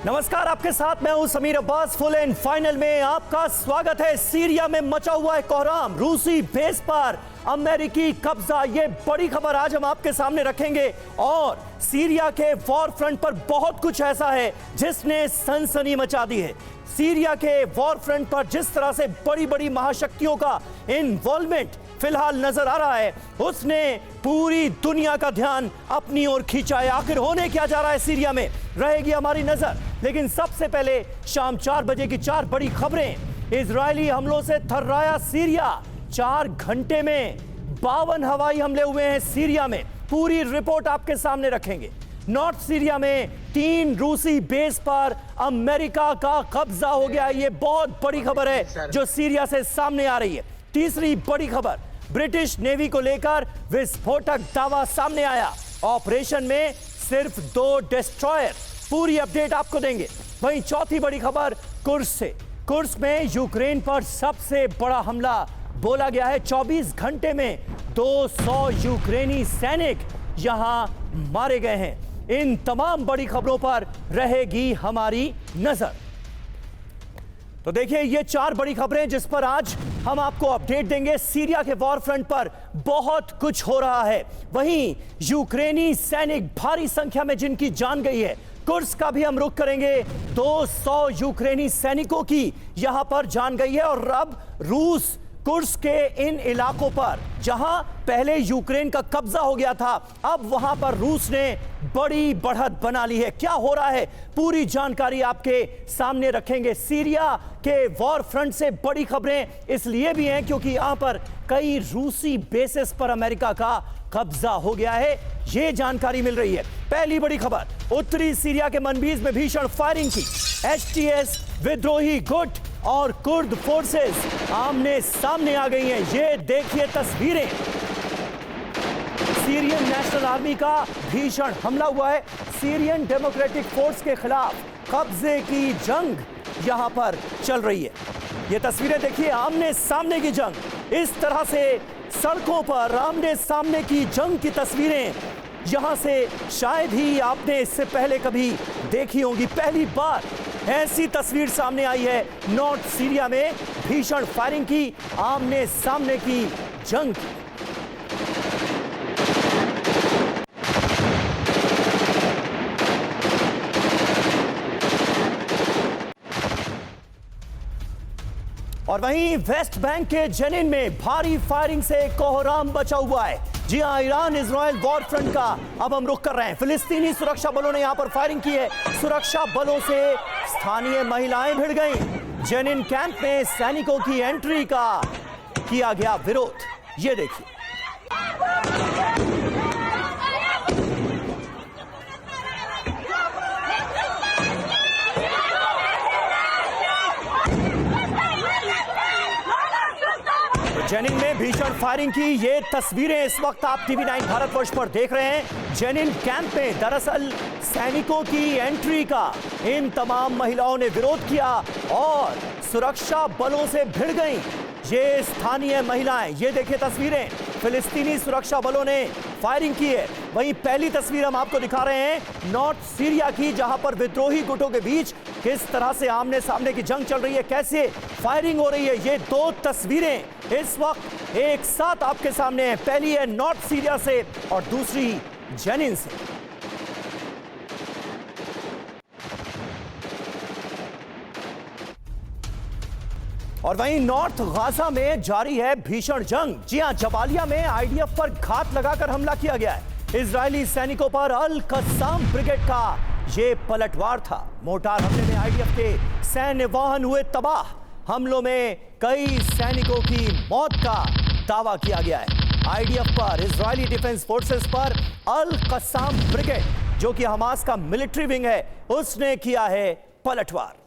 नमस्कार, आपके साथ मैं हूं Sameer Abbas. Full and final में आपका स्वागत है। सीरिया में मचा हुआ है कोहराम, रूसी बेस पर अमेरिकी कब्जा, ये बड़ी खबर आज हम आपके सामने रखेंगे। और सीरिया के वॉर फ्रंट पर बहुत कुछ ऐसा है जिसने सनसनी मचा दी है। सीरिया के वॉर फ्रंट पर जिस तरह से बड़ी बड़ी महाशक्तियों का इन्वॉल्वमेंट फिलहाल नजर आ रहा है, उसने पूरी दुनिया का ध्यान अपनी ओर खींचा है। आखिर होने क्या जा रहा है सीरिया में, रहेगी हमारी नजर। लेकिन सबसे पहले शाम 4 बजे की 4 बड़ी खबरें। इजरायली हमलों से थर्राया सीरिया। 4 घंटे में 52 हवाई हमले हुए हैं सीरिया में। पूरी रिपोर्ट आपके सामने रखेंगे। नॉर्थ सीरिया में 3 रूसी बेस पर अमेरिका का कब्जा हो गया। ये बहुत बड़ी खबर है जो सीरिया से सामने आ रही है। तीसरी बड़ी खबर, ब्रिटिश नेवी को लेकर विस्फोटक दावा सामने आया। ऑपरेशन में सिर्फ 2 डिस्ट्रॉयर। पूरी अपडेट आपको देंगे। वहीं चौथी बड़ी खबर कुर्स से। कुर्स में यूक्रेन पर सबसे बड़ा हमला बोला गया है। 24 घंटे में 200 यूक्रेनी सैनिक यहां मारे गए हैं। इन तमाम बड़ी खबरों पर रहेगी हमारी नजर। तो देखिए, ये 4 बड़ी खबरें जिस पर आज हम आपको अपडेट देंगे। सीरिया के वॉर फ्रंट पर बहुत कुछ हो रहा है। वहीं यूक्रेनी सैनिक भारी संख्या में जिनकी जान गई है। कुर्स का भी हम रुख करेंगे। 200 यूक्रेनी सैनिकों की यहां पर जान गई है। और अब रूस कुर्स के इन इलाकों पर जहां पहले यूक्रेन का कब्जा हो गया था, अब वहां पर रूस ने बड़ी बढ़त बना ली है। क्या हो रहा है, पूरी जानकारी आपके सामने रखेंगे। सीरिया के वॉर फ्रंट से बड़ी खबरें इसलिए भी हैं क्योंकि यहां पर कई रूसी बेसेस पर अमेरिका का कब्जा हो गया है, ये जानकारी मिल रही है। पहली बड़ी खबर, उत्तरी सीरिया के मनबीज में भीषण फायरिंग की। एचटीएस विद्रोही गुट और कुर्द फोर्सेस आमने सामने आ गई हैं। ये देखिए तस्वीरें। सीरियन नेशनल आर्मी का भीषण हमला हुआ है। सीरियन डेमोक्रेटिक फोर्स के खिलाफ कब्जे की जंग यहां पर चल रही है। ये तस्वीरें देखिए, आमने सामने की जंग। इस तरह से सड़कों पर आमने सामने की जंग की तस्वीरें यहां से शायद ही आपने इससे पहले कभी देखी होंगी। पहली बार ऐसी तस्वीर सामने आई है नॉर्थ सीरिया में भीषण फायरिंग की, आमने सामने की जंग की। और वहीं वेस्ट बैंक के जेनिन में भारी फायरिंग से कोहराम बचा हुआ है। जी हां, ईरान इजराइल वॉर फ्रंट का अब हम रुख कर रहे हैं। फिलिस्तीनी सुरक्षा बलों ने यहां पर फायरिंग की है। सुरक्षा बलों से स्थानीय महिलाएं भिड़ गईं। जेनिन कैंप में सैनिकों की एंट्री का किया गया विरोध। ये देखिए। जेनिन में भीषण फायरिंग की ये तस्वीरें इस वक्त आप टीवी 9 भारतवर्ष पर देख रहे हैं। जेनिन कैंप में दरअसल सैनिकों की एंट्री का इन तमाम महिलाओं ने विरोध किया और सुरक्षा बलों से भिड़ गईं। ये स्थानीय महिलाएं, ये देखिए तस्वीरें। फिलिस्तीनी सुरक्षा बलों ने फायरिंग की है। वहीं पहली तस्वीर हम आपको दिखा रहे हैं नॉर्थ सीरिया की, जहां पर विद्रोही गुटों के बीच किस तरह से आमने सामने की जंग चल रही है, कैसे फायरिंग हो रही है। ये 2 तस्वीरें इस वक्त एक साथ आपके सामने है। पहली है नॉर्थ सीरिया से और दूसरी जेनिन से। और वहीं नॉर्थ गाजा में जारी है भीषण जंग। जी हां, जबालिया में आईडीएफ पर घात लगाकर हमला किया गया है। इजरायली सैनिकों पर अल कस्साम ब्रिगेड का ये पलटवार था। मोर्टार हमले में आईडीएफ के सैन्य वाहन हुए तबाह। हमलों में कई सैनिकों की मौत का दावा किया गया है। आईडीएफ पर, इजरायली डिफेंस फोर्सेस पर अल कस्साम ब्रिगेड, जो कि हमास का मिलिट्री विंग है, उसने किया है पलटवार।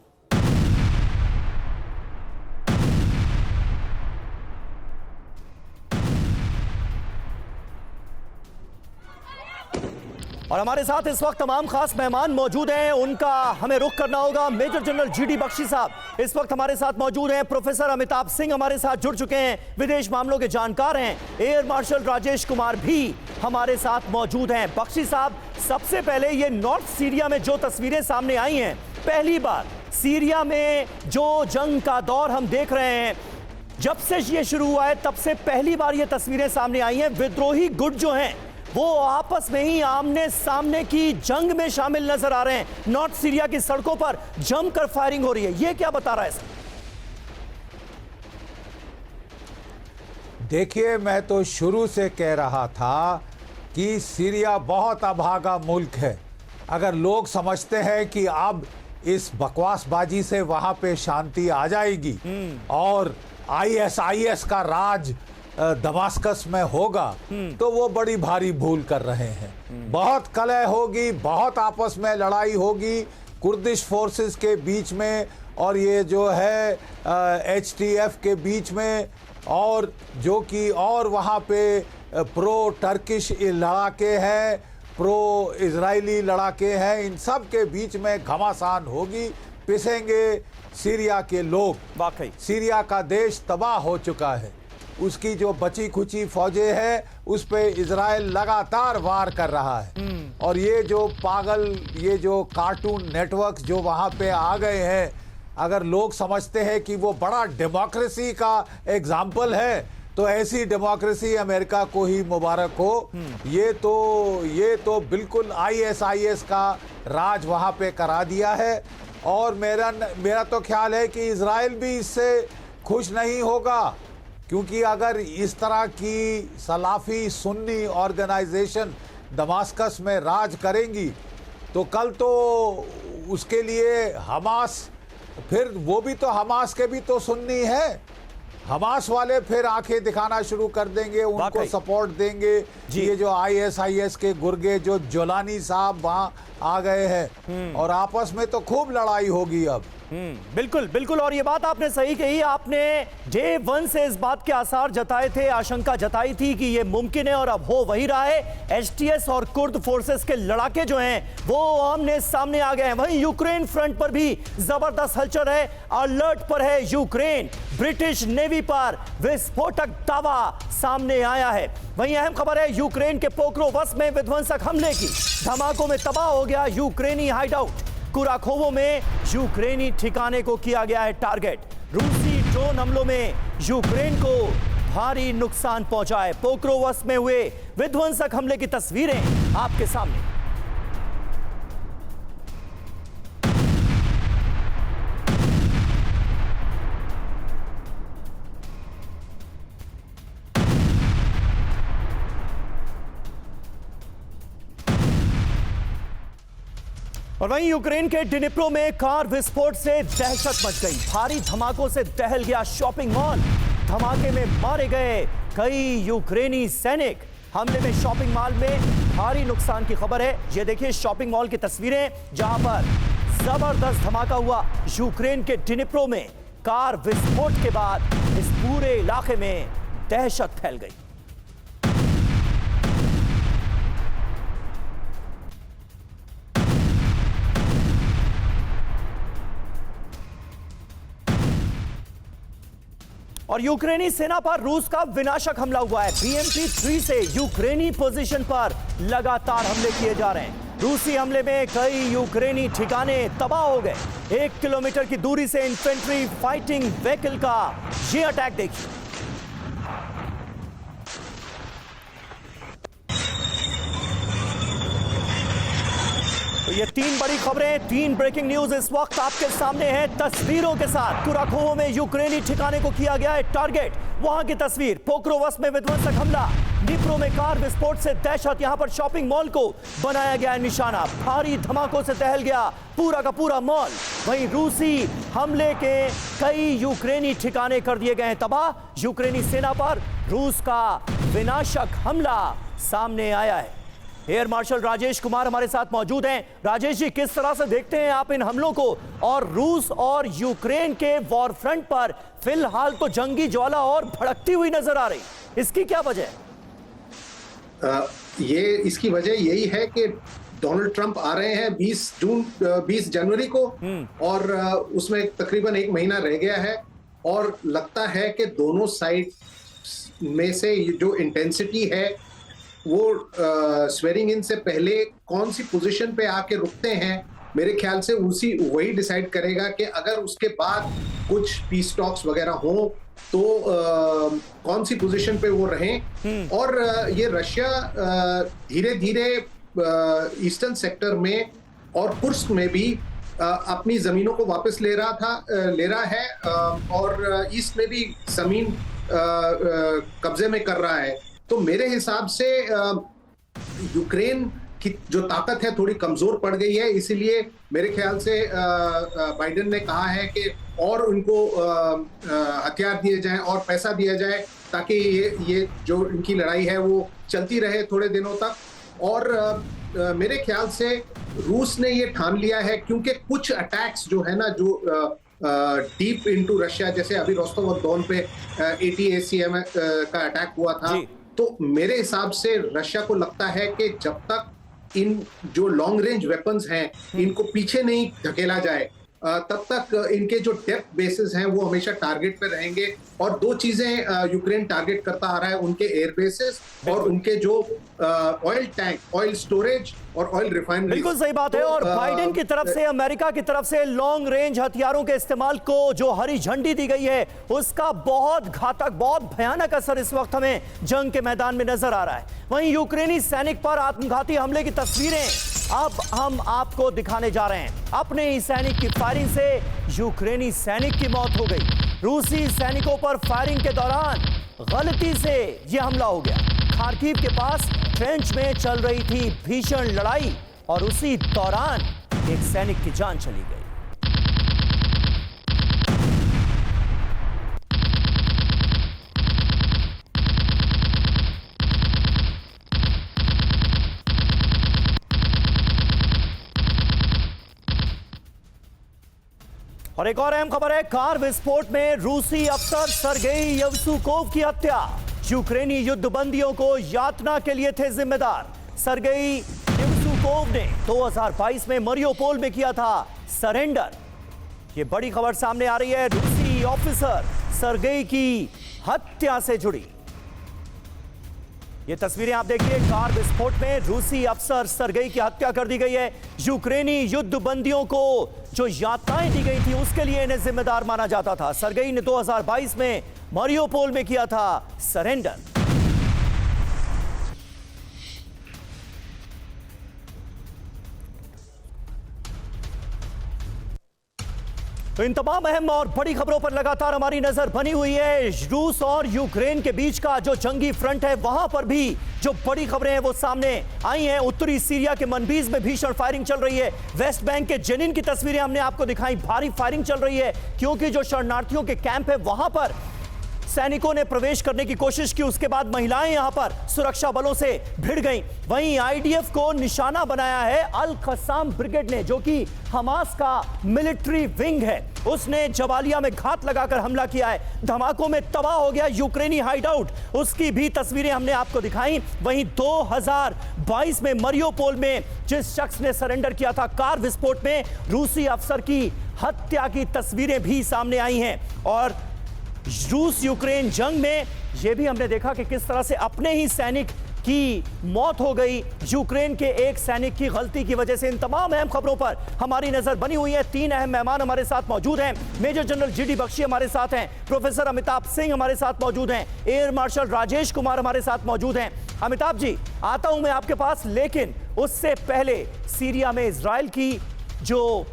और हमारे साथ इस वक्त तमाम खास मेहमान मौजूद हैं, उनका हमें रुख करना होगा। मेजर जनरल जीडी बख्शी साहब इस वक्त हमारे साथ मौजूद हैं। प्रोफेसर अमिताभ सिंह हमारे साथ जुड़ चुके हैं, विदेश मामलों के जानकार हैं। एयर मार्शल राजेश कुमार भी हमारे साथ मौजूद हैं। बख्शी साहब, सबसे पहले ये नॉर्थ सीरिया में जो तस्वीरें सामने आई हैं पहली बार सीरिया में जो जंग का दौर हम देख रहे हैं, जब से ये शुरू हुआ है तब से पहली बार ये तस्वीरें सामने आई हैं। विद्रोही गुट जो हैं वो आपस में ही आमने सामने की जंग में शामिल नजर आ रहे हैं। नॉर्थ सीरिया की सड़कों पर जमकर फायरिंग हो रही है। ये क्या बता रहा है सर? देखिए, मैं तो शुरू से कह रहा था कि सीरिया बहुत अभागा मुल्क है। अगर लोग समझते हैं कि अब इस बकवासबाजी से वहां पे शांति आ जाएगी और आईएसआईएस का राज दमास्कस में होगा, तो वो बड़ी भारी भूल कर रहे हैं। बहुत कलह होगी, बहुत आपस में लड़ाई होगी कुर्दिश फोर्सेस के बीच में और ये जो है एचटीएफ के बीच में, और जो कि और वहाँ पे प्रो टर्किश लड़ाके हैं, प्रो इजरायली लड़ाके हैं, इन सब के बीच में घमासान होगी। पिसेंगे सीरिया के लोग। वाकई सीरिया का देश तबाह हो चुका है। उसकी जो बची खुची फौजें हैं उस पे इजराइल लगातार वार कर रहा है। और ये जो पागल, ये जो कार्टून नेटवर्क जो वहाँ पे आ गए हैं, अगर लोग समझते हैं कि वो बड़ा डेमोक्रेसी का एग्जाम्पल है, तो ऐसी डेमोक्रेसी अमेरिका को ही मुबारक हो। ये तो बिल्कुल आईएसआईएस का राज वहाँ पे करा दिया है। और मेरा तो ख्याल है कि इजराइल भी इससे खुश नहीं होगा, क्योंकि अगर इस तरह की सलाफी सुन्नी ऑर्गेनाइजेशन दमास्कस में राज करेंगी तो कल तो उसके लिए हमास, फिर वो भी तो हमास के भी तो सुन्नी है, हमास वाले फिर आंखें दिखाना शुरू कर देंगे, उनको सपोर्ट देंगे। ये जो आईएसआईएस के गुर्गे जो जोलानी साहब वहां आ गए हैं और आपस में तो खूब लड़ाई होगी अब। बिल्कुल बिल्कुल। और ये बात आपने सही कही। आपने डे वन से इस बात के आसार जताए थे, आशंका जताई थी कि ये मुमकिन है और अब हो वही रहा है। एचटीएस और कुर्द फोर्सेस के लड़ाके जो हैं वो आमने सामने आ गए हैं। वहीं यूक्रेन फ्रंट पर भी जबरदस्त हलचल है। अलर्ट पर है यूक्रेन। ब्रिटिश नेवी पर विस्फोटक दावा सामने आया है। वहीं अहम खबर है यूक्रेन के पोक्रोवस्क में विध्वंसक हमले की। धमाकों में तबाह हो गया यूक्रेनी हाइडआउट। कुराखोवो में यूक्रेनी ठिकाने को किया गया है टारगेट। रूसी ड्रोन हमलों में यूक्रेन को भारी नुकसान पहुंचा है। पोक्रोवस्क में हुए विध्वंसक हमले की तस्वीरें आपके सामने। और वहीं यूक्रेन के डिनिप्रो में कार विस्फोट से दहशत मच गई। भारी धमाकों से दहल गया शॉपिंग मॉल। धमाके में मारे गए कई यूक्रेनी सैनिक। हमले में शॉपिंग मॉल में भारी नुकसान की खबर है। ये देखिए शॉपिंग मॉल की तस्वीरें जहां पर जबरदस्त धमाका हुआ। यूक्रेन के डिनिप्रो में कार विस्फोट के बाद इस पूरे इलाके में दहशत फैल गई। और यूक्रेनी सेना पर रूस का विनाशक हमला हुआ है। BMP-3 से यूक्रेनी पोजीशन पर लगातार हमले किए जा रहे हैं। रूसी हमले में कई यूक्रेनी ठिकाने तबाह हो गए। 1 किलोमीटर की दूरी से इन्फेंट्री फाइटिंग व्हीकल का ये अटैक देखिए। तो ये 3 बड़ी खबरें, 3 ब्रेकिंग न्यूज इस वक्त आपके सामने हैं तस्वीरों के साथ। कुराखोवो में यूक्रेनी ठिकाने को किया गया है टारगेट। वहां की तस्वीर। पोक्रोवस्क में विध्वंसक हमला। डिनिप्रो में कार विस्फोट से दहशत। यहां पर शॉपिंग मॉल को बनाया गया निशाना। भारी धमाकों से दहल गया पूरा का पूरा मॉल। वहीं रूसी हमले के कई यूक्रेनी ठिकाने कर दिए गए हैं तबाह। यूक्रेनी सेना पर रूस का विनाशक हमला सामने आया है। एयर मार्शल राजेश कुमार हमारे साथ मौजूद हैं। राजेश जी, किस तरह से देखते हैं आप इन हमलों को? और रूस और यूक्रेन के वॉर फ्रंट पर फिलहाल तो जंगी ज्वाला और भड़कती हुई नजर आ रही, इसकी क्या वजह है? इसकी वजह यही है कि डोनाल्ड ट्रंप आ रहे हैं 20 जनवरी को और उसमें तकरीबन 1 महीना रह गया है और लगता है कि दोनों साइड में से जो इंटेंसिटी है वो स्वेरिंग इन से पहले कौन सी पोजीशन पे आके रुकते हैं मेरे ख्याल से वही डिसाइड करेगा कि अगर उसके बाद कुछ पीस टॉक्स वगैरह हो तो कौन सी पोजीशन पे वो रहें। और ये रशिया धीरे धीरे ईस्टर्न सेक्टर में और कुर्स्क में भी अपनी जमीनों को वापस ले रहा है और ईस्ट में भी जमीन कब्जे में कर रहा है। तो मेरे हिसाब से यूक्रेन की जो ताकत है थोड़ी कमजोर पड़ गई है, इसीलिए मेरे ख्याल से बाइडेन ने कहा है कि और उनको हथियार दिए जाएं और पैसा दिया जाए ताकि ये जो इनकी लड़ाई है वो चलती रहे थोड़े दिनों तक। और मेरे ख्याल से रूस ने ये ठान लिया है, क्योंकि कुछ अटैक्स जो है ना जो डीप इनटू रशिया, जैसे अभी रोस्टोव ऑन डॉन पे ATACM का अटैक हुआ था, तो मेरे हिसाब से रशिया को लगता है कि जब तक इन जो लॉन्ग रेंज वेपन्स हैं इनको पीछे नहीं धकेला जाए तब तक इनके जो डेप्थ बेसेस हैं वो हमेशा टारगेट पे रहेंगे। और दो चीजें यूक्रेन टारगेट करता आ रहा है, उनके एयर बेसेस और उनके जो ऑयल टैंक, ऑयल स्टोरेज और ऑयल रिफाइनरी। बिल्कुल सही बात है। और बाइडेन की तरफ से, अमेरिका की तरफ से लॉन्ग रेंज हथियारों के इस्तेमाल को जो हरी झंडी दी गई है उसका बहुत घातक, बहुत भयानक असर इस वक्त हमें जंग के मैदान में नजर आ रहा है। वहीं यूक्रेनी सैनिक पर आत्मघाती हमले की तस्वीरें अब हम आपको दिखाने जा रहे हैं। अपने ही सैनिक की फायरिंग से यूक्रेनी सैनिक की मौत हो गई। रूसी सैनिकों पर फायरिंग के दौरान गलती से यह हमला हो गया। खार्किव के पास ट्रेंच में चल रही थी भीषण लड़ाई और उसी दौरान एक सैनिक की जान चली गई। और एक और अहम खबर है, कार विस्फोट में रूसी अफसर सर्गेई येवसुकोव की हत्या। यूक्रेनी युद्धबंदियों को यातना के लिए थे जिम्मेदार। सर्गेई येवसुकोव ने 2022 में मरियोपोल में किया था सरेंडर। ये बड़ी खबर सामने आ रही है रूसी ऑफिसर सर्गेई की हत्या से जुड़ी। ये तस्वीरें आप देखिए, कार विस्फोट में रूसी अफसर सर्गेई की हत्या कर दी गई है। यूक्रेनी युद्धबंदियों को जो यातनाएं दी गई थी उसके लिए इन्हें जिम्मेदार माना जाता था। सर्गेई ने 2022 में मरियोपोल में किया था सरेंडर। तो इन तमाम अहम और बड़ी खबरों पर लगातार हमारी नजर बनी हुई है। रूस और यूक्रेन के बीच का जो जंगी फ्रंट है वहां पर भी जो बड़ी खबरें हैं वो सामने आई हैं। उत्तरी सीरिया के मनबीज में भीषण फायरिंग चल रही है। वेस्ट बैंक के जेनिन की तस्वीरें हमने आपको दिखाई, भारी फायरिंग चल रही है क्योंकि जो शरणार्थियों के कैंप है वहां पर सैनिकों ने प्रवेश करने की कोशिश की। उसके बाद महिलाएं यहां पर सुरक्षा बलों से भिड़ गईं। वहीं आईडीएफ को निशाना बनाया है अल कसाम ब्रिगेड ने, जो कि हमास का मिलिट्री विंग है। उसने जबालिया में घात लगाकर हमला किया है। धमाकों में तबाह हो गया यूक्रेनी हाइडआउट, उसकी भी तस्वीरें हमने आपको दिखाई। वहीं 2022 में मरियोपोल में जिस शख्स ने सरेंडर किया था कार विस्फोट में, रूसी अफसर की हत्या की तस्वीरें भी सामने आई हैं। और रूस यूक्रेन जंग में यह भी हमने देखा कि किस तरह से अपने ही सैनिक की मौत हो गई यूक्रेन के एक सैनिक की गलती की वजह से। इन तमाम अहम खबरों पर हमारी नजर बनी हुई है। तीन अहम मेहमान हमारे साथ मौजूद हैं। मेजर जनरल जीडी बख्शी हमारे साथ हैं, प्रोफेसर अमिताभ सिंह हमारे साथ मौजूद हैं, एयर मार्शल राजेश कुमार हमारे साथ मौजूद हैं। अमिताभ जी, आता हूं मैं आपके पास, लेकिन उससे पहले सीरिया में इजराइल की जो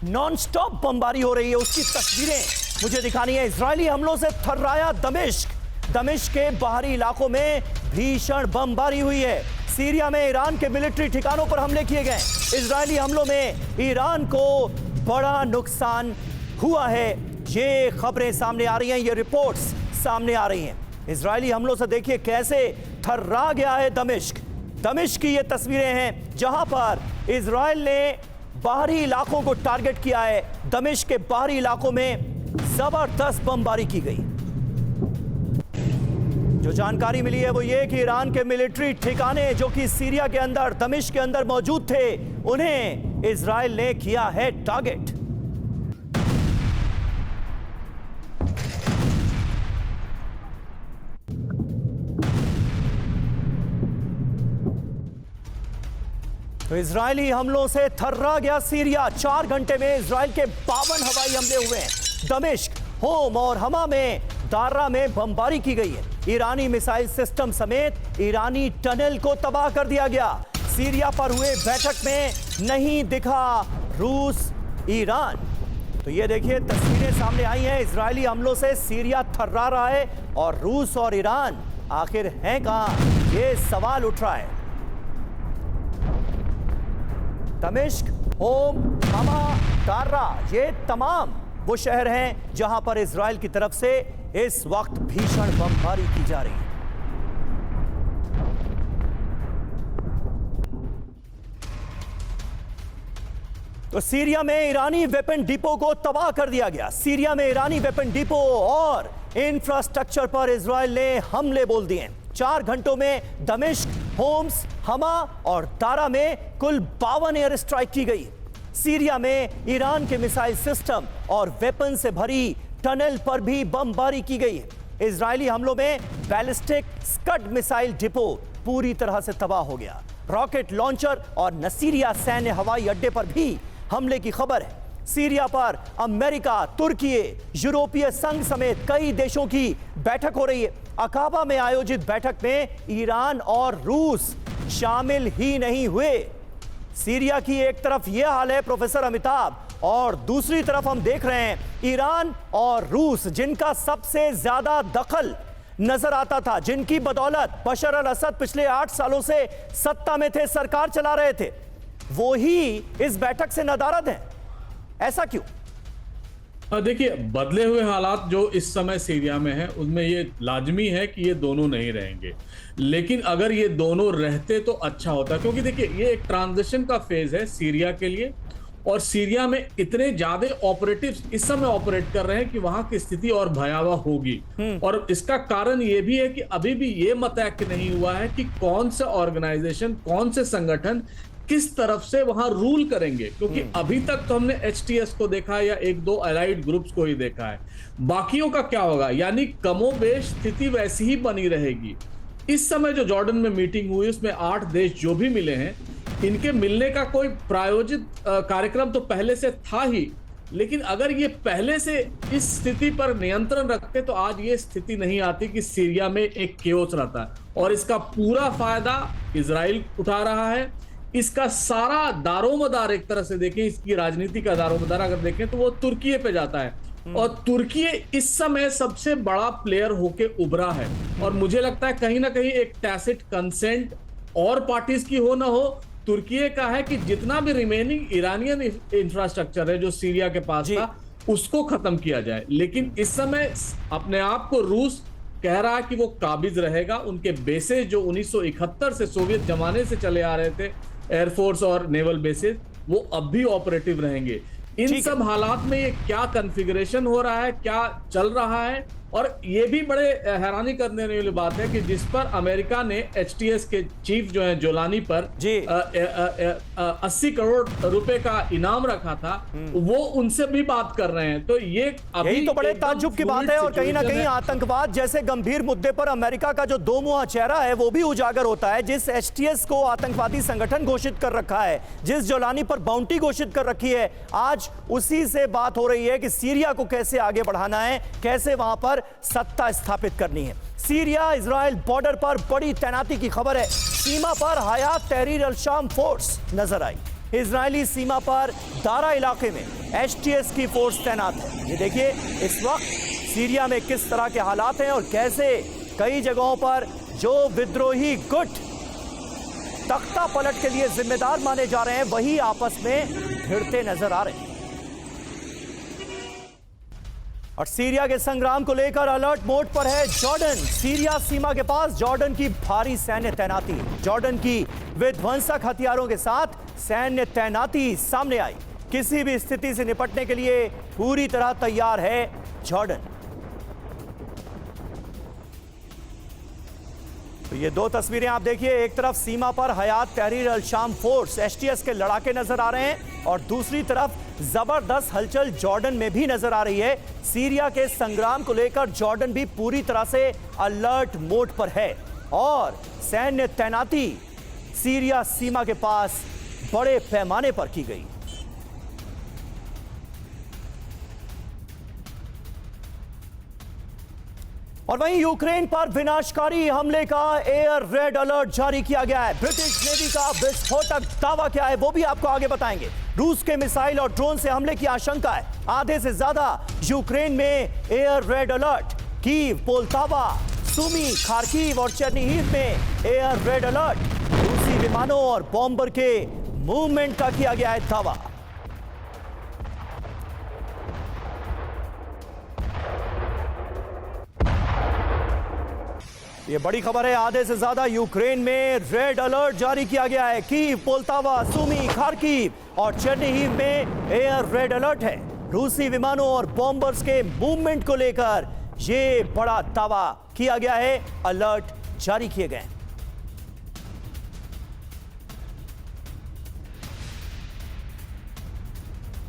नॉन स्टॉप बमबारी हो रही है उसकी तस्वीरें मुझे दिखानी है। इजरायली हमलों से थर्राया दमिश्क के बाहरी इलाकों में भीषण बमबारी हुई है। सीरिया में ईरान के मिलिट्री ठिकानों पर हमले किए गए। इजरायली हमलों में ईरान को बड़ा नुकसान हुआ है। ये खबरें सामने आ रही हैं, ये रिपोर्ट्स सामने आ रही हैं। इजरायली हमलों से देखिए कैसे थर्रा गया है दमिश्क की ये तस्वीरें हैं जहां पर इजरायल ने बाहरी इलाकों को टारगेट किया है। दमिश्क के बाहरी इलाकों में जबरदस्त बमबारी की गई। जो जानकारी मिली है वो ये कि ईरान के मिलिट्री ठिकाने जो कि सीरिया के अंदर, दमिश्क के अंदर मौजूद थे, उन्हें इजरायल ने किया है टारगेट। तो इजरायली हमलों से थर्रा गया सीरिया। 4 घंटे में इजराइल के 52 हवाई हमले हुए हैं। दमिश्क, होम और हमा में दार्रा में बमबारी की गई है। ईरानी मिसाइल सिस्टम समेत ईरानी टनल को तबाह कर दिया गया। सीरिया पर हुए बैठक में नहीं दिखा रूस ईरान। तो ये देखिए तस्वीरें सामने आई हैं। इजरायली हमलों से सीरिया थर्रा रहा है और रूस और ईरान आखिर हैं कहां, ये सवाल उठ रहा है। दमिश्क, होम, हमा, दार्रा, ये तमाम वो शहर हैं जहां पर इजराइल की तरफ से इस वक्त भीषण बमबारी की जा रही है। तो सीरिया में ईरानी वेपन डिपो को तबाह कर दिया गया। सीरिया में ईरानी वेपन डिपो और इंफ्रास्ट्रक्चर पर इजराइल ने हमले बोल दिए। 4 घंटों में दमिश्क, होम्स, हमा और दारा में कुल 52 एयर स्ट्राइक की गई। सीरिया में ईरान के मिसाइल सिस्टम और वेपन से भरी टनल पर भी बमबारी की गई है। इजरायली हमलों में बैलिस्टिक स्कड मिसाइल डिपो पूरी तरह से तबाह हो गया। रॉकेट लॉन्चर और नसीरिया सैन्य हवाई अड्डे पर भी हमले की खबर है। सीरिया पर अमेरिका, तुर्की, यूरोपीय संघ समेत कई देशों की बैठक हो रही है। अकाबा में आयोजित बैठक में ईरान और रूस शामिल ही नहीं हुए। सीरिया की एक तरफ यह हाल है प्रोफेसर अमिताभ, और दूसरी तरफ हम देख रहे हैं ईरान और रूस, जिनका सबसे ज्यादा दखल नजर आता था, जिनकी बदौलत बशर अल असद पिछले 8 सालों से सत्ता में थे, सरकार चला रहे थे, वो ही इस बैठक से नदारद हैं। ऐसा क्यों? देखिए, बदले हुए हालात जो इस समय सीरिया में है उनमें ये लाजमी है कि ये दोनों नहीं रहेंगे, लेकिन अगर ये दोनों रहते तो अच्छा होता, क्योंकि देखिए ये एक ट्रांजिशन का फेज है सीरिया के लिए, और सीरिया में इतने ज्यादा ऑपरेटिव्स इस समय ऑपरेट कर रहे हैं कि वहां की स्थिति और भयावह होगी। और इसका कारण ये भी है कि अभी भी ये मतयक नहीं हुआ है कि कौन से ऑर्गेनाइजेशन, कौन से संगठन किस तरफ से वहां रूल करेंगे, क्योंकि अभी तक तो हमने HTS को देखा या 1-2 अलाइड ग्रुप्स को ही देखा है। बाकियों का क्या होगा? यानी कमोबेश स्थिति वैसी ही बनी रहेगी। इस समय जो जॉर्डन में मीटिंग हुई उसमें 8 देश जो भी मिले हैं, इनके मिलने का कोई प्रायोजित कार्यक्रम तो पहले से था ही, लेकिन अगर ये पहले से इस स्थिति पर नियंत्रण रखते तो आज ये स्थिति नहीं आती कि सीरिया में एक केओस रहता है। और इसका पूरा फायदा इजराइल उठा रहा है। इसका सारा दारोमदार, एक तरह से देखें, इसकी राजनीति का दारोमदार अगर देखें तो वो तुर्की पे जाता है, और तुर्की इस समय सबसे बड़ा प्लेयर होके उभरा है। और मुझे लगता है कहीं ना कहीं एक टैसिट कंसेंट और पार्टीज की हो ना हो, तुर्की का है कि जितना भी रिमेनिंग ईरानियन इंफ्रास्ट्रक्चर है जो सीरिया के पास था, उसको खत्म किया जाए। लेकिन इस समय अपने आप को रूस कह रहा है कि वो काबिज रहेगा। उनके बेसेस जो 1971 से सोवियत जमाने से चले आ रहे थे, एयरफोर्स और नेवल बेसेस, वो अब भी ऑपरेटिव रहेंगे। इन सब हालात में ये क्या कॉन्फ़िगरेशन हो रहा है, क्या चल रहा है, और ये भी बड़े हैरानी करने वाली बात है कि जिस पर अमेरिका ने HTS के चीफ जो है जोलानी पर 80 करोड़ रुपए का इनाम रखा था, वो उनसे भी बात कर रहे हैं। तो ये यही तो बड़े ताज्जुब की बात है। और कहीं ना कहीं आतंकवाद जैसे गंभीर मुद्दे पर अमेरिका का जो दो मुहा चेहरा है वो भी उजागर होता है। जिस HTS को आतंकवादी संगठन घोषित कर रखा है, जिस जोलानी पर बाउंटी घोषित कर रखी है, आज उसी से बात हो रही है कि सीरिया को कैसे आगे बढ़ाना है, कैसे वहां पर सत्ता स्थापित करनी है। सीरिया इजराइल बॉर्डर पर बड़ी तैनाती की खबर है। सीमा पर हयात तहरीर अल शाम फोर्स नजर आई। इजरायली सीमा पर दारा इलाके में HTS की फोर्स तैनात है। ये देखिए इस वक्त सीरिया में किस तरह के हालात हैं और कैसे कई जगहों पर जो विद्रोही गुट तख्ता पलट के लिए जिम्मेदार माने जा रहे हैं, वही आपस में भिड़ते नजर आ रहे हैं। और सीरिया के संग्राम को लेकर अलर्ट मोड पर है जॉर्डन। सीरिया सीमा के पास जॉर्डन की भारी सैन्य तैनाती। जॉर्डन की विध्वंसक हथियारों के साथ सैन्य तैनाती सामने आई। किसी भी स्थिति से निपटने के लिए पूरी तरह तैयार है जॉर्डन। तो ये दो तस्वीरें आप देखिए, एक तरफ सीमा पर हयात तहरीर अल शाम फोर्स HTS के लड़ाके नजर आ रहे हैं, और दूसरी तरफ जबरदस्त हलचल जॉर्डन में भी नजर आ रही है। सीरिया के संग्राम को लेकर जॉर्डन भी पूरी तरह से अलर्ट मोड पर है, और सैन्य तैनाती सीरिया सीमा के पास बड़े पैमाने पर की गई। और वहीं यूक्रेन पर विनाशकारी हमले का एयर रेड अलर्ट जारी किया गया है। ब्रिटिश नेवी का विस्फोटक दावा क्या है वो भी आपको आगे बताएंगे। रूस के मिसाइल और ड्रोन से हमले की आशंका है। आधे से ज्यादा यूक्रेन में air raid alert. Kyiv, Poltava, Sumy, Kharkiv और चेर्निहिव में एयर रेड अलर्ट। रूसी विमानों और बॉम्बर के मूवमेंट का किया गया है दावा। ये बड़ी खबर है। आधे से ज्यादा यूक्रेन में रेड अलर्ट जारी किया गया है। कीव, पोल्तावा, सुमी, खार्किव और चेर्निहिव में एयर रेड अलर्ट है। रूसी विमानों और बॉम्बर्स के मूवमेंट को लेकर ये बड़ा दावा किया गया है। अलर्ट जारी किए गए।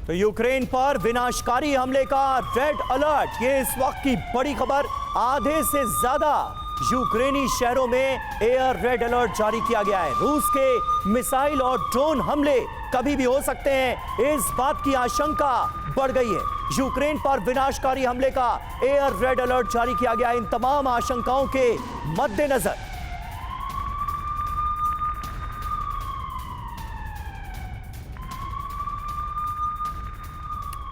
तो यूक्रेन पर विनाशकारी हमले का रेड अलर्ट, ये इस वक्त की बड़ी खबर। आधे से ज्यादा यूक्रेनी शहरों में एयर रेड अलर्ट जारी किया गया है। रूस के मिसाइल और ड्रोन हमले कभी भी हो सकते हैं, इस बात की आशंका बढ़ गई है। यूक्रेन पर विनाशकारी हमले का एयर रेड अलर्ट जारी किया गया है। इन तमाम आशंकाओं के मद्देनजर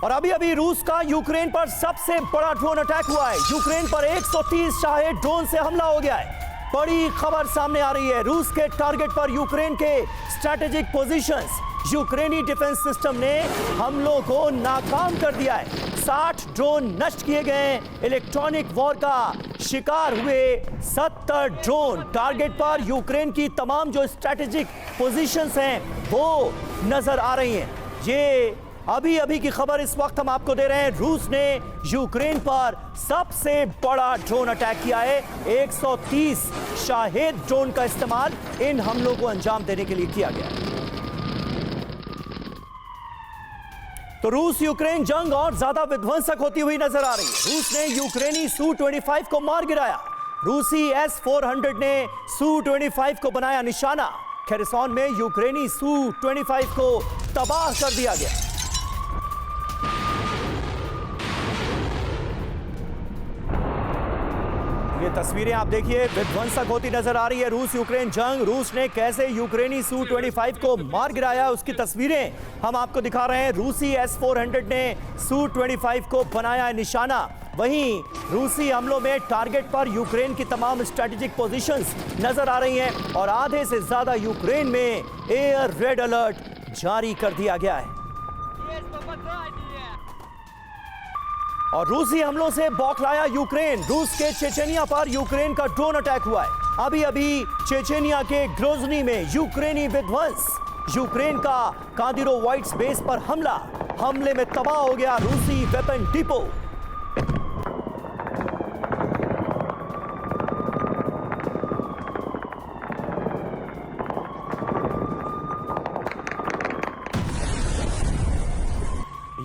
और अभी रूस का यूक्रेन पर सबसे बड़ा ड्रोन अटैक हुआ है। यूक्रेन पर 130 शाहेद ड्रोन से हमला हो गया है। बड़ी खबर सामने आ रही है। रूस के टारगेट पर यूक्रेन के स्ट्रैटेजिक पोजीशंस, यूक्रेनी डिफेंस सिस्टम ने हमलों को नाकाम कर दिया है। 60 ड्रोन नष्ट किए गए। इलेक्ट्रॉनिक वॉर का शिकार हुए 70 ड्रोन। टारगेट पर यूक्रेन की तमाम जो स्ट्रैटेजिक पोजीशंस हैं वो नजर आ रही हैं। ये अभी की खबर इस वक्त हम आपको दे रहे हैं। रूस ने यूक्रेन पर सबसे बड़ा ड्रोन अटैक किया है। 130 शाहेद ड्रोन का इस्तेमाल इन हमलों को अंजाम देने के लिए किया गया। तो रूस यूक्रेन जंग और ज्यादा विध्वंसक होती हुई नजर आ रही है। रूस ने यूक्रेनी Su-25 को मार गिराया। रूसी S-400 ने Su-25 को बनाया निशाना। खेरसॉन में यूक्रेनी Su-25 को तबाह कर दिया गया। ये तस्वीरें आप देखिए विध्वंसक होती नजर आ रही है। रूस यूक्रेन जंग, रूस ने कैसे यूक्रेनी Su-25 को मार गिराया उसकी तस्वीरें हम आपको दिखा रहे हैं। रूसी S-400 ने Su-25 को बनाया निशाना। वहीं रूसी हमलों में टारगेट पर यूक्रेन की तमाम स्ट्रेटेजिक पोजीशंस नजर आ रही हैं और आधे से ज्यादा यूक्रेन में एयर रेड अलर्ट जारी कर दिया गया है। और रूसी हमलों से बौखलाया यूक्रेन। रूस के चेचेनिया पर यूक्रेन का ड्रोन अटैक हुआ है। अभी चेचेनिया के ग्रोजनी में यूक्रेनी विध्वंस। यूक्रेन का कादिरोवाइट्स बेस पर हमला। हमले में तबाह हो गया रूसी वेपन डिपो।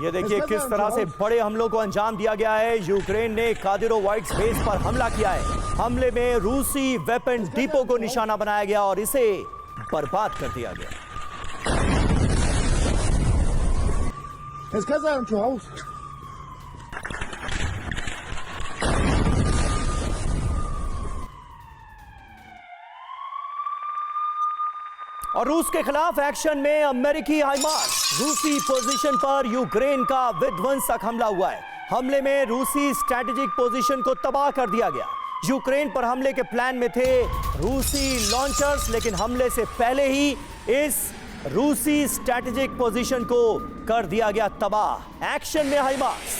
ये देखिए किस तरह से बड़े हमलों को अंजाम दिया गया है। यूक्रेन ने कादिरोवाइट्स बेस पर हमला किया है। हमले में रूसी वेपन डिपो को निशाना बनाया गया और इसे बर्बाद कर दिया गया। और रूस के खिलाफ एक्शन में अमेरिकी हाइमार्स। रूसी पोजीशन पर यूक्रेन का विध्वंसक हमला हुआ है। हमले में रूसी स्ट्रैटेजिक पोजीशन को तबाह कर दिया गया। यूक्रेन पर हमले के प्लान में थे रूसी लॉन्चर्स, लेकिन हमले से पहले ही इस रूसी स्ट्रैटेजिक पोजीशन को कर दिया गया तबाह। एक्शन में हाइमार्स।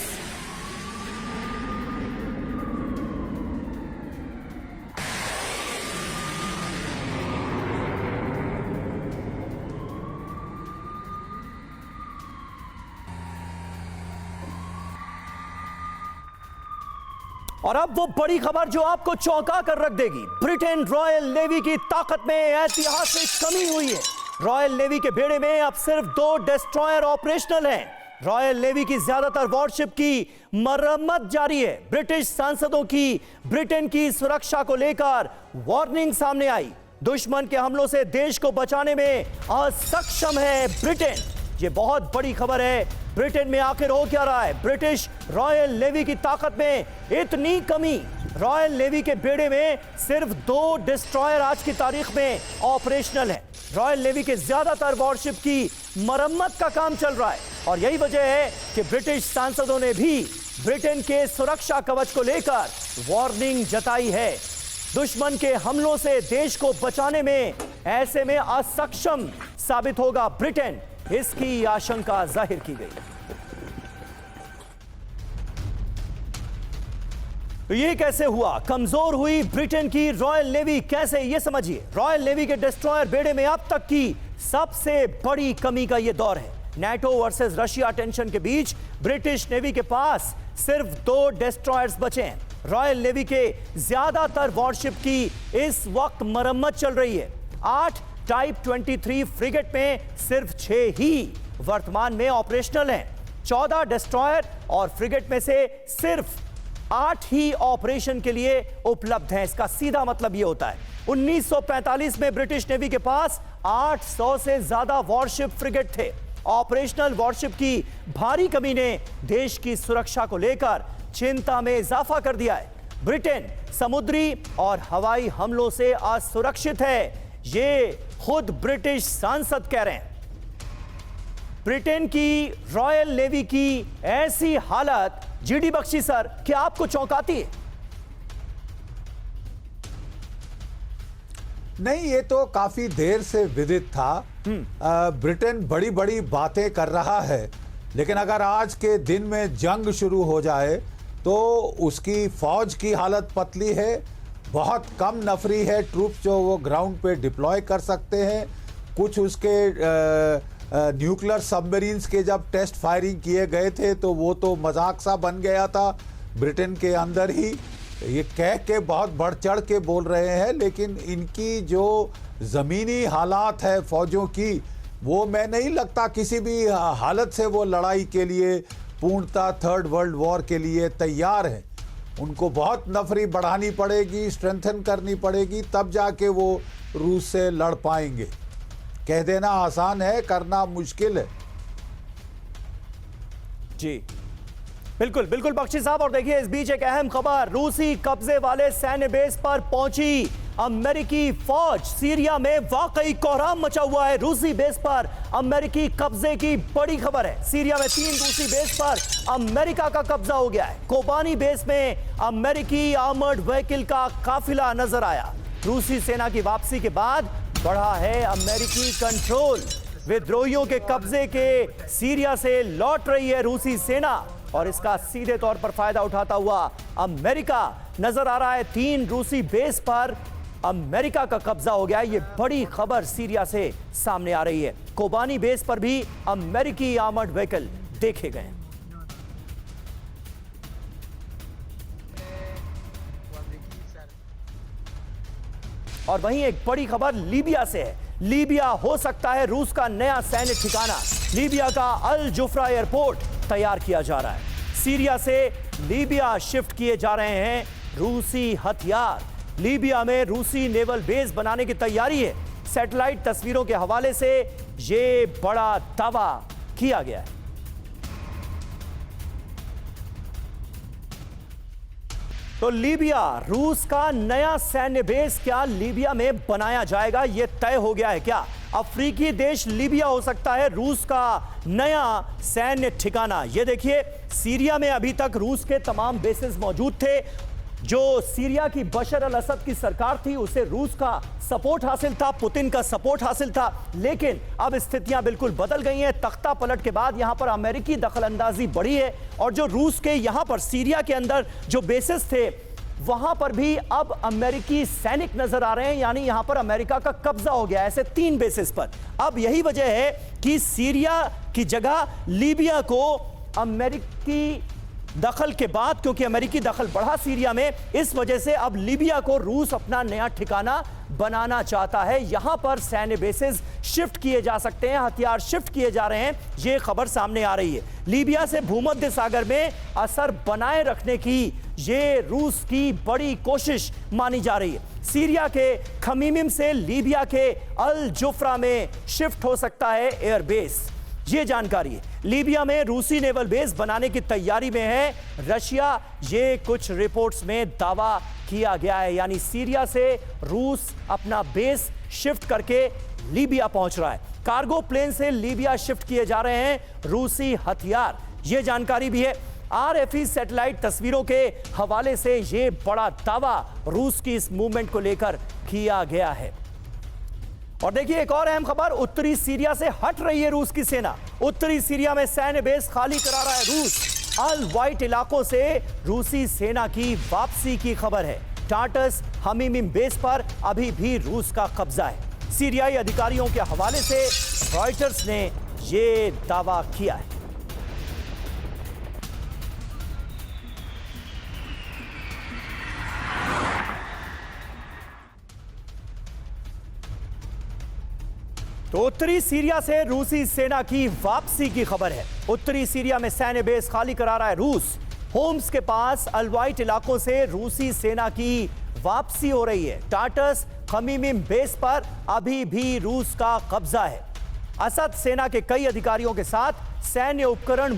और अब वो बड़ी खबर जो आपको चौंका कर रख देगी। ब्रिटेन रॉयल नेवी की ताकत में ऐतिहासिक कमी हुई है। रॉयल नेवी के बेड़े में अब सिर्फ 2 डिस्ट्रॉयर ऑपरेशनल हैं। रॉयल नेवी की ज्यादातर वॉरशिप की मरम्मत जारी है। ब्रिटिश सांसदों की ब्रिटेन की सुरक्षा को लेकर वार्निंग सामने आई। दुश्मन के हमलों से देश को बचाने में असक्षम है ब्रिटेन। ये बहुत बड़ी खबर है। ब्रिटेन में आखिर हो क्या रहा है? ब्रिटिश रॉयल नेवी की ताकत में इतनी कमी। रॉयल नेवी के बेड़े में सिर्फ 2 डिस्ट्रॉयर आज की तारीख में ऑपरेशनल है। रॉयल नेवी के ज्यादातर वॉरशिप की मरम्मत का काम चल रहा है और यही वजह है कि ब्रिटिश सांसदों ने भी ब्रिटेन के सुरक्षा कवच को लेकर वार्निंग जताई है। दुश्मन के हमलों से देश को बचाने में ऐसे में असक्षम साबित होगा ब्रिटेन, इसकी आशंका जाहिर की गई। तो ये कैसे हुआ? कमजोर हुई ब्रिटेन की रॉयल नेवी कैसे? ये समझिए। रॉयल नेवी के डिस्ट्रॉयर बेड़े में अब तक की सबसे बड़ी कमी का ये दौर है। नाटो वर्सेस रशिया टेंशन के बीच ब्रिटिश नेवी के पास सिर्फ 2 डिस्ट्रॉयर्स बचे हैं। रॉयल नेवी के ज्यादातर वॉरशिप की इस वक्त मरम्मत चल रही है। 8 टाइप 23 फ्रिगेट में सिर्फ 6 ही वर्तमान में ऑपरेशनल हैं। 14 डिस्ट्रॉयर और फ्रिगेट में से सिर्फ 8 ही ऑपरेशन के लिए उपलब्ध हैं। इसका सीधा मतलब यह होता है 1945 में ब्रिटिश नेवी के पास 800 से ज्यादा वॉरशिप फ्रिगेट थे। ऑपरेशनल वॉरशिप की भारी कमी ने देश की सुरक्षा को लेकर चिंता में इजाफा कर दिया है। ब्रिटेन समुद्री और हवाई हमलों से असुरक्षित है, ये खुद ब्रिटिश सांसद कह रहे हैं। ब्रिटेन की रॉयल नेवी की ऐसी हालत, जीडी बख्शी सर, क्या आपको चौंकाती है? नहीं, ये तो काफी देर से विदित था। ब्रिटेन बड़ी बड़ी बातें कर रहा है, लेकिन अगर आज के दिन में जंग शुरू हो जाए तो उसकी फौज की हालत पतली है। बहुत कम नफरी है ट्रूप्स जो वो ग्राउंड पे डिप्लॉय कर सकते हैं। कुछ उसके न्यूक्लियर सबमरीन्स के जब टेस्ट फायरिंग किए गए थे तो वो तो मजाक सा बन गया था ब्रिटेन के अंदर ही। ये कह के बहुत बढ़ चढ़ के बोल रहे हैं, लेकिन इनकी जो ज़मीनी हालात है फौजों की, वो मैं नहीं लगता किसी भी हालत से वो लड़ाई के लिए पूर्णतः 3rd वर्ल्ड वॉर के लिए तैयार है। उनको बहुत नफरी बढ़ानी पड़ेगी, स्ट्रेंथन करनी पड़ेगी, तब जाके वो रूस से लड़ पाएंगे। कह देना आसान है, करना मुश्किल है। जी बिल्कुल बिल्कुल बख्शी साहब। और देखिए इस बीच एक अहम खबर, रूसी कब्जे वाले सैन्य बेस पर पहुंची अमेरिकी फौज। सीरिया में वाकई कोहराम मचा हुआ है। रूसी बेस पर अमेरिकी कब्जे की बड़ी खबर है। सीरिया में 3 रूसी बेस पर अमेरिका का कब्जा हो गया है। कोबानी बेस में अमेरिकी आर्मर्ड व्हीकल का काफिला नजर आया। रूसी सेना की वापसी के बाद बढ़ा है अमेरिकी कंट्रोल। विद्रोहियों के कब्जे के सीरिया से लौट रही है रूसी सेना और इसका सीधे तौर पर फायदा उठाता हुआ अमेरिका नजर आ रहा है। 3 रूसी बेस पर अमेरिका का कब्जा हो गया है। ये बड़ी खबर सीरिया से सामने आ रही है। कोबानी बेस पर भी अमेरिकी आर्मर्ड व्हीकल देखे गए। और वहीं एक बड़ी खबर लीबिया से है। लीबिया हो सकता है रूस का नया सैन्य ठिकाना। लीबिया का अल जुफ्रा एयरपोर्ट तैयार किया जा रहा है। सीरिया से लीबिया शिफ्ट किए जा रहे हैं रूसी हथियार। लीबिया में रूसी नेवल बेस बनाने की तैयारी है। सैटेलाइट तस्वीरों के हवाले से यह बड़ा दावा किया गया है। तो लीबिया रूस का नया सैन्य बेस क्या लीबिया में बनाया जाएगा, यह तय हो गया है क्या? अफ्रीकी देश लीबिया हो सकता है रूस का नया सैन्य ठिकाना। यह देखिए, सीरिया में अभी तक रूस के तमाम बेसेस मौजूद थे। जो सीरिया की बशर अल असद की सरकार थी उसे रूस का सपोर्ट हासिल था, पुतिन का सपोर्ट हासिल था, लेकिन अब स्थितियां बिल्कुल बदल गई हैं। तख्ता पलट के बाद यहां पर अमेरिकी दखलंदाजी बढ़ी है और जो रूस के यहां पर सीरिया के अंदर जो बेसिस थे वहां पर भी अब अमेरिकी सैनिक नजर आ रहे हैं। यानी यहां पर अमेरिका का कब्जा हो गया ऐसे 3 बेसिस पर। अब यही वजह है कि सीरिया की जगह लीबिया को अमेरिकी दखल के बाद, क्योंकि अमेरिकी दखल बढ़ा सीरिया में, इस वजह से अब लीबिया को रूस अपना नया ठिकाना बनाना चाहता है। यहां पर सैन्य बेसेस शिफ्ट किए जा सकते हैं, हथियार शिफ्ट किए जा रहे हैं, यह खबर सामने आ रही है। लीबिया से भूमध्य सागर में असर बनाए रखने की ये रूस की बड़ी कोशिश मानी जा रही है। सीरिया के खमीमिम से लीबिया के अल जुफ्रा में शिफ्ट हो सकता है एयरबेस। ये जानकारी है। लीबिया में रूसी नेवल बेस बनाने की तैयारी में है रशिया, ये कुछ रिपोर्ट्स में दावा किया गया है। यानी सीरिया से रूस अपना बेस शिफ्ट करके लीबिया पहुंच रहा है। कार्गो प्लेन से लीबिया शिफ्ट किए जा रहे हैं रूसी हथियार, ये जानकारी भी है। आरएफई सैटेलाइट तस्वीरों के हवाले से यह बड़ा दावा रूस की इस मूवमेंट को लेकर किया गया है। और देखिए एक और अहम खबर, उत्तरी सीरिया से हट रही है रूस की सेना। उत्तरी सीरिया में सैन्य बेस खाली करा रहा है रूस। अल वाइट इलाकों से रूसी सेना की वापसी की खबर है। टाटस हमीमिम बेस पर अभी भी रूस का कब्जा है। सीरियाई अधिकारियों के हवाले से रॉयटर्स ने यह दावा किया है। तो उत्तरी सीरिया से रूसी सेना की वापसी की खबर है। उत्तरी सीरिया में सैन्य बेस खाली करा रहा है रूस। होम्स के पास अलवाइट इलाकों से रूसी सेना की वापसी हो रही है। टाटस खमीमिम बेस पर अभी भी रूस का कब्जा है। असद सेना के कई अधिकारियों के साथ सैन्य उपकरण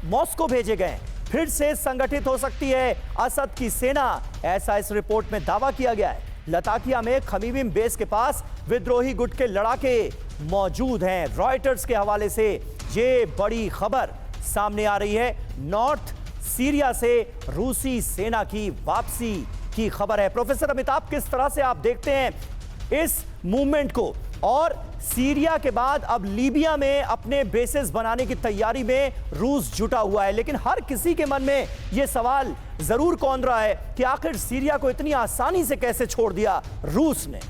मॉस्को भेजे गए। फिर से संगठित हो सकती है असद की सेना, ऐसा इस रिपोर्ट में दावा किया गया है। लताकिया में खमीमिम बेस के पास विद्रोही गुट के लड़ाके मौजूद हैं। रॉयटर्स के हवाले से ये बड़ी खबर सामने आ रही है। नॉर्थ सीरिया से रूसी सेना की वापसी की खबर है। प्रोफेसर अमिताभ, किस तरह से आप देखते हैं इस मूवमेंट को? और सीरिया के बाद अब लीबिया में अपने बेसेस बनाने की तैयारी में रूस जुटा हुआ है, लेकिन हर किसी के मन में यह सवाल जरूर कौन रहा है कि आखिर सीरिया को इतनी आसानी से कैसे छोड़ दिया रूस ने?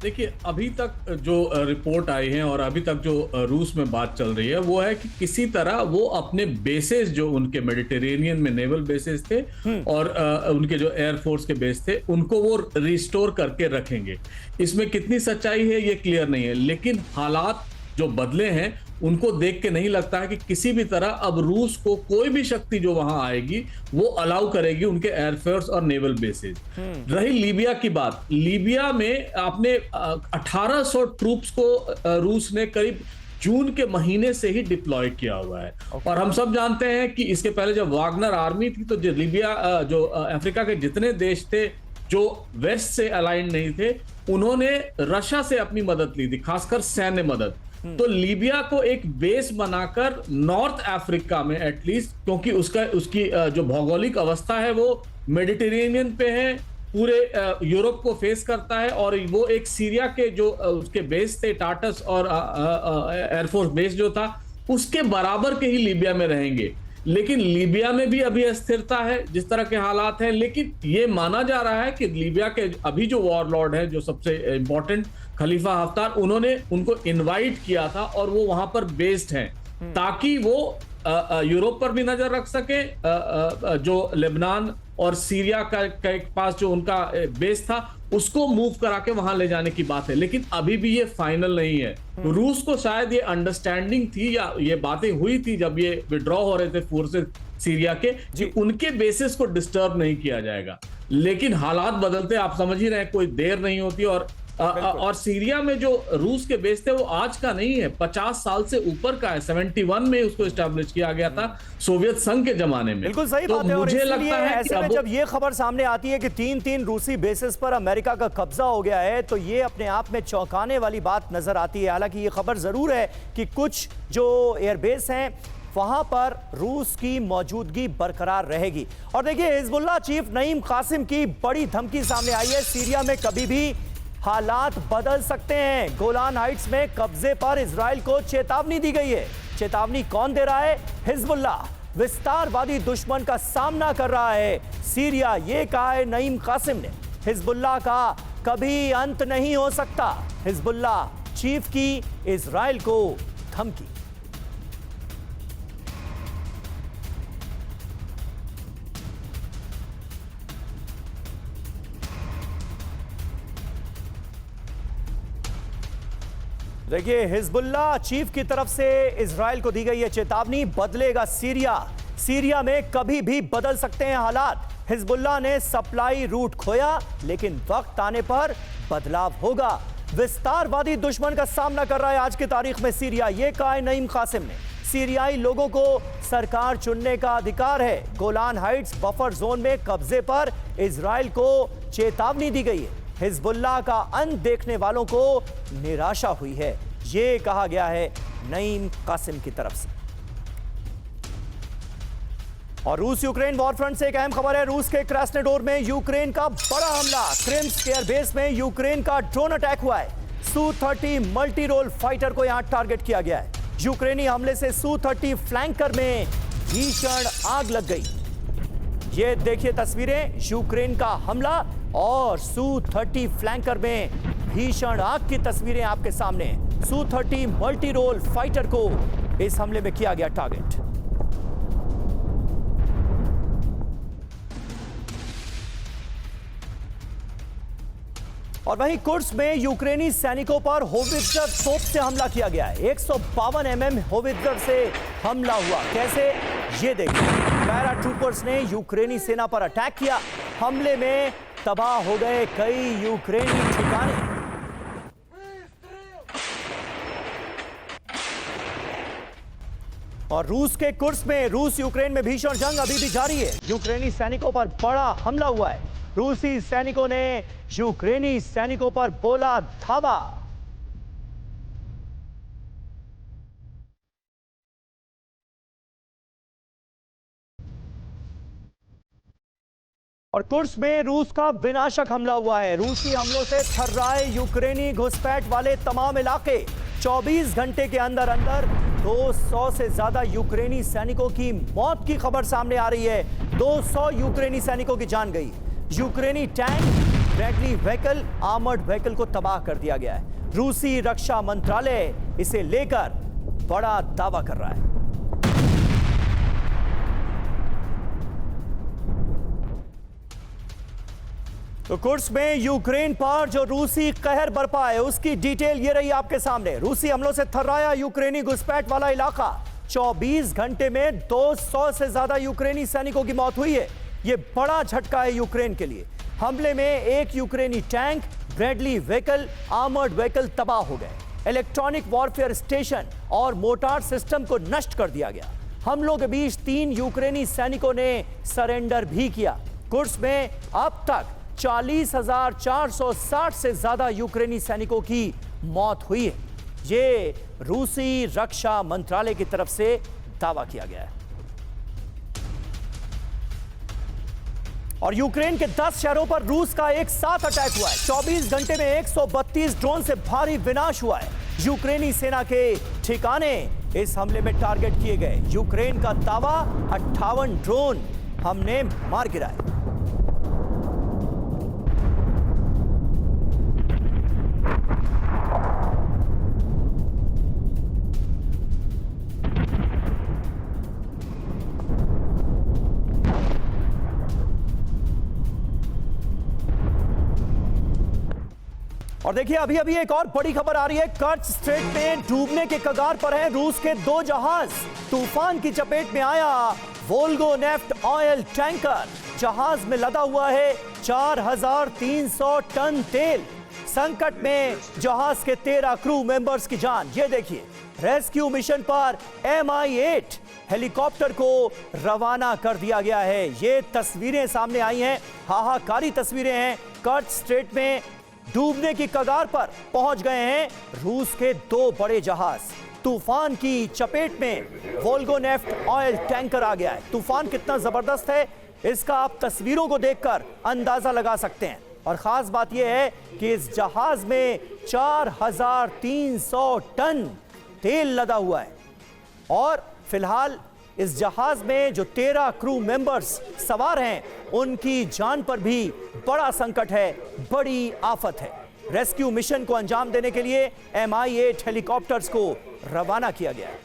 देखिए, अभी तक जो रिपोर्ट आई है और अभी तक जो रूस में बात चल रही है वो है कि किसी तरह वो अपने बेसेस जो उनके मेडिटेरेनियन में नेवल बेसेस थे और उनके जो एयरफोर्स के बेस थे उनको वो रिस्टोर करके रखेंगे। इसमें कितनी सच्चाई है ये क्लियर नहीं है, लेकिन हालात जो बदले हैं उनको देख के नहीं लगता है कि किसी भी तरह अब रूस को कोई भी शक्ति जो वहां आएगी वो अलाउ करेगी उनके एयरफोर्स और नेवल बेसेस। रही लीबिया की बात, लीबिया में आपने 1800 ट्रूप्स को रूस ने करीब जून के महीने से ही डिप्लॉय किया हुआ है। और हम सब जानते हैं कि इसके पहले जब वागनर आर्मी थी तो जो लीबिया जो अफ्रीका के जितने देश थे जो वेस्ट से अलाइंड नहीं थे उन्होंने रशिया से अपनी मदद ली थी, खासकर सैन्य मदद। तो लीबिया को एक बेस बनाकर नॉर्थ अफ्रीका में एटलीस्ट, क्योंकि उसकी जो भौगोलिक अवस्था है वो मेडिटेरेनियन पे है, पूरे यूरोप को फेस करता है, और वो एक सीरिया के जो उसके बेस थे टाटस और एयरफोर्स बेस जो था उसके बराबर के ही लीबिया में रहेंगे। लेकिन लीबिया में भी अभी अस्थिरता है जिस तरह के हालात हैं, लेकिन ये माना जा रहा है कि लीबिया के अभी जो वॉरलॉर्ड है जो सबसे इंपॉर्टेंट खलीफा हफ्तार, उन्होंने उनको इनवाइट किया था और वो वहां पर बेस्ड हैं ताकि वो यूरोप पर भी नजर रख सके। जो लेबनान और सीरिया का एक पास जो उनका बेस था उसको मूव करा के वहां ले जाने की बात है, लेकिन अभी भी ये फाइनल नहीं है। रूस को शायद ये अंडरस्टैंडिंग थी या ये बातें हुई थी जब ये विड्रॉ हो रहे थे फोर्सेस सीरिया के कि उनके बेसिस को डिस्टर्ब नहीं किया जाएगा, लेकिन हालात बदलते आप समझ ही रहे हैं, कोई देर नहीं होती। और सीरिया में जो रूस के बेस थे वो आज का नहीं है, 50 साल से ऊपर का है। 71 में उसको एस्टैब्लिश किया गया था सोवियत संघ के जमाने में। बिल्कुल सही तो बात है। और मुझे लगता है ऐसे में जब ये खबर सामने आती है कि 3 रूसी बेसिस पर अमेरिका का कब्जा हो गया है तो ये अपने आप में चौंकाने वाली बात नजर आती है। हालांकि ये खबर जरूर है कि कुछ जो एयरबेस हैं वहां पर रूस की मौजूदगी बरकरार रहेगी। और देखिए, हिजबुल्लाह चीफ नईम कासिम की बड़ी धमकी सामने आई है। सीरिया में कभी भी हालात बदल सकते हैं। गोलान हाइट्स में कब्जे पर इजराइल को चेतावनी दी गई है। चेतावनी कौन दे रहा है? हिजबुल्लाह विस्तारवादी दुश्मन का सामना कर रहा है सीरिया, ये कहा है नईम कासिम ने। हिजबुल्लाह का कभी अंत नहीं हो सकता, हिजबुल्लाह चीफ की इजराइल को धमकी। देखिए, हिजबुल्लाह चीफ की तरफ से इजराइल को दी गई है चेतावनी, बदलेगा सीरिया। सीरिया में कभी भी बदल सकते हैं हालात। हिजबुल्लाह ने सप्लाई रूट खोया, लेकिन वक्त आने पर बदलाव होगा। विस्तारवादी दुश्मन का सामना कर रहा है आज की तारीख में सीरिया, यह कहा है नईम कासिम ने। सीरियाई लोगों को सरकार चुनने का अधिकार है। गोलान हाइट्स बफर जोन में कब्जे पर इजराइल को चेतावनी दी गई है। हिजबुल्लाह का अंत देखने वालों को निराशा हुई है, यह कहा गया है नईम कासिम की तरफ से। और रूस यूक्रेन वॉरफ्रंट से एक अहम खबर है। रूस के क्रास्नोडार में यूक्रेन का बड़ा हमला। क्रिम्स एयरबेस में यूक्रेन का ड्रोन अटैक हुआ है। Su-30 मल्टी रोल फाइटर को यहां टारगेट किया गया है। यूक्रेनी हमले से Su-30 फ्लैंकर में भीषण आग लग गई। ये देखिए तस्वीरें, यूक्रेन का हमला और Su-30 फ्लैंकर में भीषण आग की तस्वीरें आपके सामने। Su-30 मल्टी रोल फाइटर को इस हमले में किया गया टारगेट। और वहीं कुर्स्क में यूक्रेनी सैनिकों पर होवित्जर तोप से हमला किया गया है। 152 mm होवित्जर से हमला हुआ। कैसे, ये देखिए। पैराट्रूपर्स ने यूक्रेनी सेना पर अटैक किया। हमले में तबाह हो गए कई यूक्रेनी ठिकाने। और रूस के कुर्स्क में रूस यूक्रेन में भीषण जंग अभी भी जारी है। यूक्रेनी सैनिकों पर बड़ा हमला हुआ है। रूसी सैनिकों ने यूक्रेनी सैनिकों पर बोला धावा। और कुर्स्क में रूस का विनाशक हमला हुआ है। रूसी हमलों से थर्राए यूक्रेनी घुसपैठ वाले तमाम इलाके। 24 घंटे के अंदर अंदर 200 से ज्यादा यूक्रेनी सैनिकों की मौत की खबर सामने आ रही है। 200 यूक्रेनी सैनिकों की जान गई। यूक्रेनी tank, Bradley vehicle, armoured vehicle को तबाह कर दिया गया है। रूसी रक्षा मंत्रालय इसे लेकर बड़ा दावा कर रहा है। तो कुर्स्क में यूक्रेन पर जो रूसी कहर बरपा है उसकी डिटेल ये रही आपके सामने। रूसी हमलों से थर्राया यूक्रेनी घुसपैठ वाला इलाका। 24 घंटे में 200 से ज्यादा यूक्रेनी सैनिकों की मौत हुई है। यह बड़ा झटका है यूक्रेन के लिए। हमले में एक यूक्रेनी tank, Bradley vehicle, armoured vehicle तबाह हो गए। इलेक्ट्रॉनिक वॉरफेयर स्टेशन और मोटार सिस्टम को नष्ट कर दिया गया। हमलों के बीच 3 यूक्रेनी सैनिकों ने सरेंडर भी किया। कुर्स्क में अब तक 40,460 से ज्यादा यूक्रेनी सैनिकों की मौत हुई है। ये रूसी रक्षा मंत्रालय की तरफ से दावा किया गया है। और यूक्रेन के 10 शहरों पर रूस का एक साथ अटैक हुआ है। 24 घंटे में 132 ड्रोन से भारी विनाश हुआ है। यूक्रेनी सेना के ठिकाने इस हमले में टारगेट किए गए। यूक्रेन का दावा, 58 ड्रोन हमने मार गिराए। और देखिए अभी अभी एक और बड़ी खबर आ रही है। कर्च स्ट्रेट में डूबने के कगार पर हैं रूस के 2 जहाज। तूफान की चपेट में आया वोल्गो नेफ्ट ऑयल टैंकर। जहाज में लदा हुआ है 4300 टन तेल। संकट में जहाज के 13 क्रू मेंबर्स की जान। ये देखिए, रेस्क्यू मिशन पर Mi-8 हेलीकॉप्टर को रवाना कर दिया गया है। ये तस्वीरें सामने आई हैं, हाहाकारी तस्वीरें हैं। कर्च स्ट्रेट में डूबने की कगार पर पहुंच गए हैं रूस के 2 बड़े जहाज। तूफान की चपेट में वोल्गो नेफ्ट ऑयल टैंकर आ गया है। तूफान कितना जबरदस्त है इसका आप तस्वीरों को देखकर अंदाजा लगा सकते हैं। और खास बात यह है कि इस जहाज में 4300 टन तेल लदा हुआ है। और फिलहाल इस जहाज में जो 13 क्रू मेंबर्स सवार हैं उनकी जान पर भी बड़ा संकट है, बड़ी आफत है। रेस्क्यू मिशन को अंजाम देने के लिए Mi-8 हेलीकॉप्टर्स को रवाना किया गया है।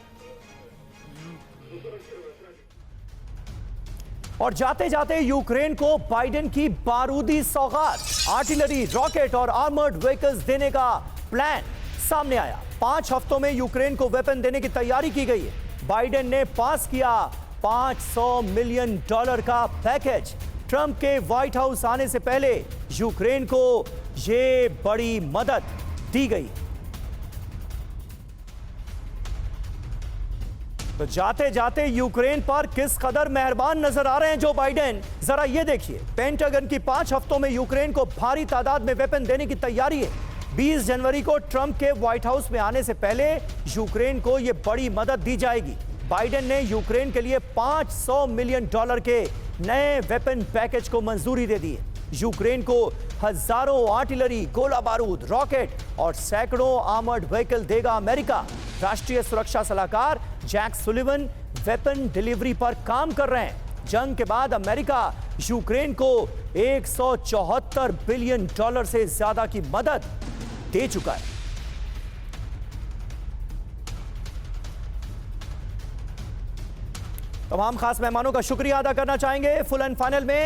और जाते जाते यूक्रेन को बाइडेन की बारूदी सौगात, आर्टिलरी, रॉकेट और आर्मर्ड व्हीकल्स देने का प्लान सामने आया। 5 हफ्तों में यूक्रेन को वेपन देने की तैयारी की गई है। बाइडेन ने पास किया $500 मिलियन का पैकेज। ट्रंप के व्हाइट हाउस आने से पहले यूक्रेन को यह बड़ी मदद दी गई। तो जाते जाते यूक्रेन पर किस कदर मेहरबान नजर आ रहे हैं जो बाइडेन, जरा ये देखिए। पेंटागन की 5 हफ्तों में यूक्रेन को भारी तादाद में वेपन देने की तैयारी है। 20 जनवरी को ट्रंप के व्हाइट हाउस में आने से पहले यूक्रेन को यह बड़ी मदद दी जाएगी। बाइडेन ने यूक्रेन के लिए $500 मिलियन के नए वेपन पैकेज को मंजूरी दे दी है। यूक्रेन को हजारों आर्टिलरी, गोला बारूद, रॉकेट और सैकड़ों आर्मर्ड व्हीकल देगा अमेरिका। राष्ट्रीय सुरक्षा सलाहकार जैक सुलिवन वेपन डिलीवरी पर काम कर रहे हैं। जंग के बाद अमेरिका यूक्रेन को $174 बिलियन से ज्यादा की मदद दे चुका है। तमाम खास मेहमानों का शुक्रिया अदा करना चाहेंगे। फुल एंड फाइनल में